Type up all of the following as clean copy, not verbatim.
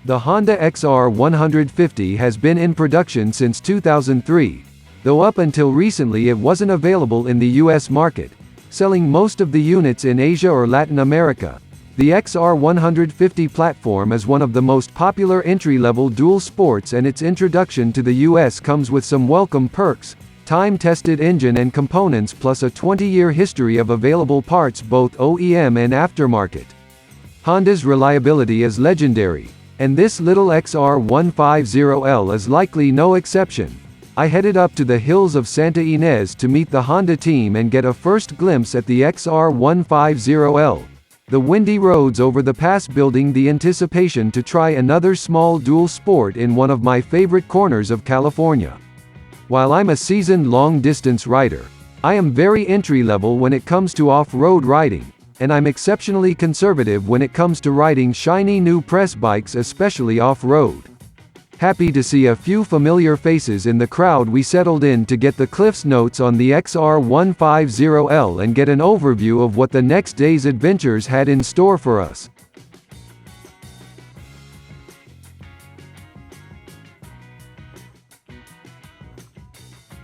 The Honda XR150 has been in production since 2003, though up until recently it wasn't available in the US market, selling most of the units in Asia or Latin America. The XR150 platform is one of the most popular entry-level dual sports, and its introduction to the US comes with some welcome perks: time-tested engine and components plus a 20-year history of available parts, both OEM and aftermarket. Honda's reliability is legendary, and this little XR150L is likely no exception. I headed up to the hills of Santa Ynez to meet the Honda team and get a first glimpse at the XR150L. The windy roads over the pass building the anticipation to try another small dual sport in one of my favorite corners of California. While I'm a seasoned long-distance rider, I am very entry-level when it comes to off-road riding, and I'm exceptionally conservative when it comes to riding shiny new press bikes, especially off-road. Happy to see a few familiar faces in the crowd. We settled in to get the Cliff's Notes on the XR150L and get an overview of what the next day's adventures had in store for us.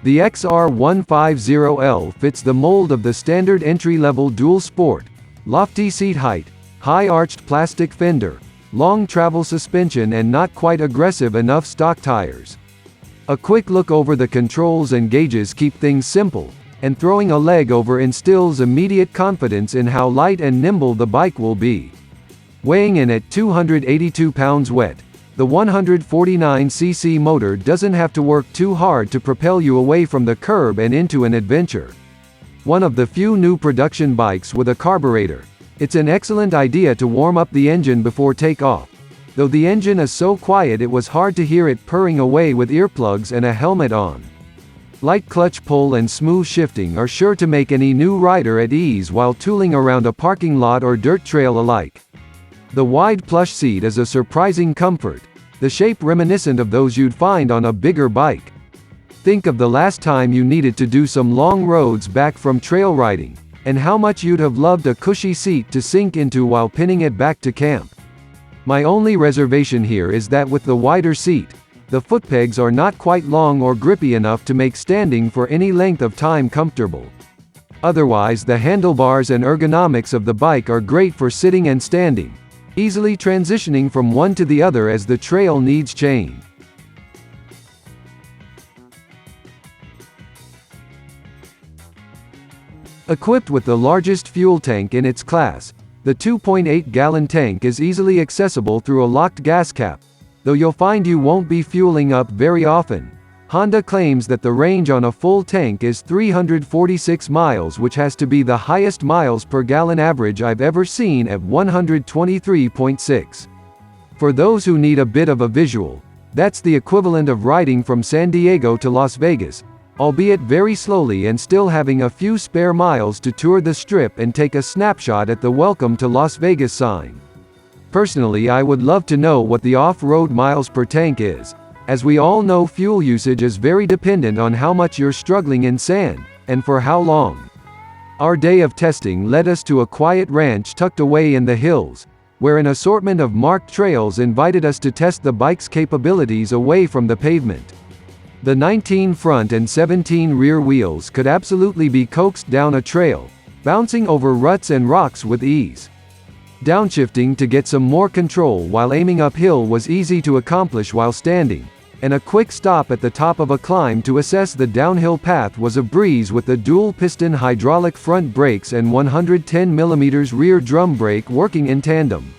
The XR150L fits the mold of the standard entry-level dual sport: lofty seat height, high-arched plastic fender, long travel suspension, and not quite aggressive enough stock tires. A quick look over the controls and gauges keep things simple, and throwing a leg over instills immediate confidence in how light and nimble the bike will be. Weighing in at 282 pounds wet, the 149cc motor doesn't have to work too hard to propel you away from the curb and into an adventure. One of the few new production bikes with a carburetor, it's an excellent idea to warm up the engine before takeoff. Though the engine is so quiet it was hard to hear it purring away with earplugs and a helmet on. Light clutch pull and smooth shifting are sure to make any new rider at ease while tooling around a parking lot or dirt trail alike. The wide plush seat is a surprising comfort, the shape reminiscent of those you'd find on a bigger bike. Think of the last time you needed to do some long roads back from trail riding, and how much you'd have loved a cushy seat to sink into while pinning it back to camp. My only reservation here is that with the wider seat, the footpegs are not quite long or grippy enough to make standing for any length of time comfortable. Otherwise, the handlebars and ergonomics of the bike are great for sitting and standing, easily transitioning from one to the other as the trail needs change. Equipped with the largest fuel tank in its class, the 2.8-gallon tank is easily accessible through a locked gas cap, though you'll find you won't be fueling up very often. Honda claims that the range on a full tank is 346 miles, which has to be the highest miles per gallon average I've ever seen at 123.6. For those who need a bit of a visual, that's the equivalent of riding from San Diego to Las Vegas, albeit very slowly and still having a few spare miles to tour the strip and take a snapshot at the "Welcome to Las Vegas" sign. Personally, I would love to know what the off-road miles per tank is. As we all know, fuel usage is very dependent on how much you're struggling in sand, and for how long. Our day of testing led us to a quiet ranch tucked away in the hills, where an assortment of marked trails invited us to test the bike's capabilities away from the pavement. The 19 front and 17 rear wheels could absolutely be coaxed down a trail, bouncing over ruts and rocks with ease. Downshifting to get some more control while aiming uphill was easy to accomplish while standing, and a quick stop at the top of a climb to assess the downhill path was a breeze with the dual-piston hydraulic front brakes and 110mm rear drum brake working in tandem.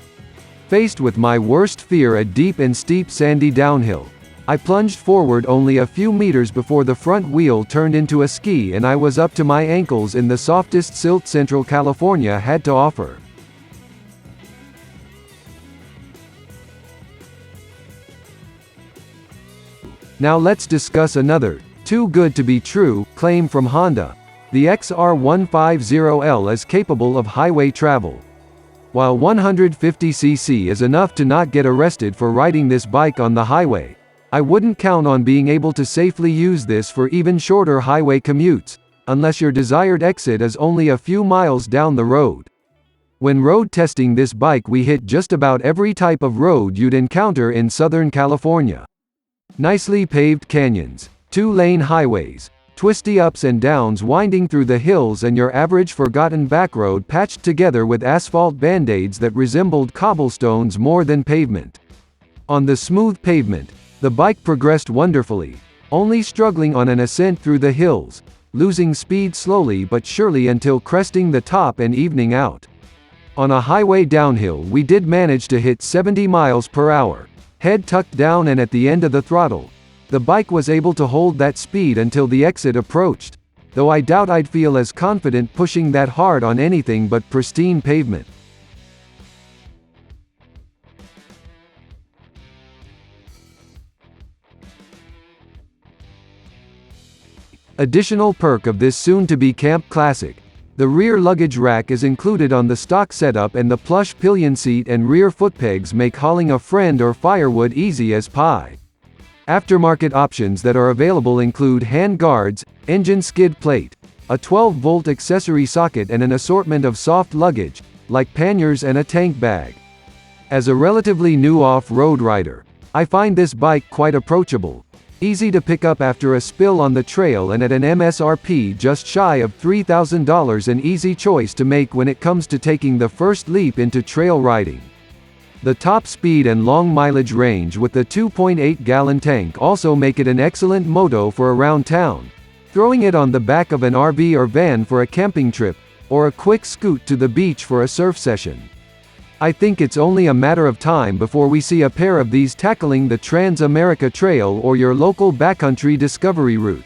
Faced with my worst fear, a deep and steep sandy downhill, I plunged forward only a few meters before the front wheel turned into a ski and I was up to my ankles in the softest silt Central California had to offer. Now let's discuss another, too good to be true, claim from Honda. The XR150L is capable of highway travel. While 150cc is enough to not get arrested for riding this bike on the highway, I wouldn't count on being able to safely use this for even shorter highway commutes, unless your desired exit is only a few miles down the road. When road testing this bike we hit just about every type of road you'd encounter in Southern California. Nicely paved canyons, two-lane highways, twisty ups and downs winding through the hills, and your average forgotten backroad patched together with asphalt band-aids that resembled cobblestones more than pavement. On the smooth pavement, the bike progressed wonderfully, only struggling on an ascent through the hills, losing speed slowly but surely until cresting the top and evening out. On a highway downhill we did manage to hit 70 miles per hour, head tucked down and at the end of the throttle. The bike was able to hold that speed until the exit approached, though I doubt I'd feel as confident pushing that hard on anything but pristine pavement. Additional perk of this soon-to-be camp classic: the rear luggage rack is included on the stock setup, and the plush pillion seat and rear footpegs make hauling a friend or firewood easy as pie. Aftermarket options that are available include hand guards, engine skid plate, a 12-volt accessory socket, and an assortment of soft luggage, like panniers and a tank bag. As a relatively new off-road rider, I find this bike quite approachable, easy to pick up after a spill on the trail, and at an MSRP just shy of $3,000 an easy choice to make when it comes to taking the first leap into trail riding. The top speed and long mileage range with the 2.8-gallon tank also make it an excellent moto for around town, throwing it on the back of an RV or van for a camping trip, or a quick scoot to the beach for a surf session. I think it's only a matter of time before we see a pair of these tackling the Trans-America Trail or your local backcountry discovery route.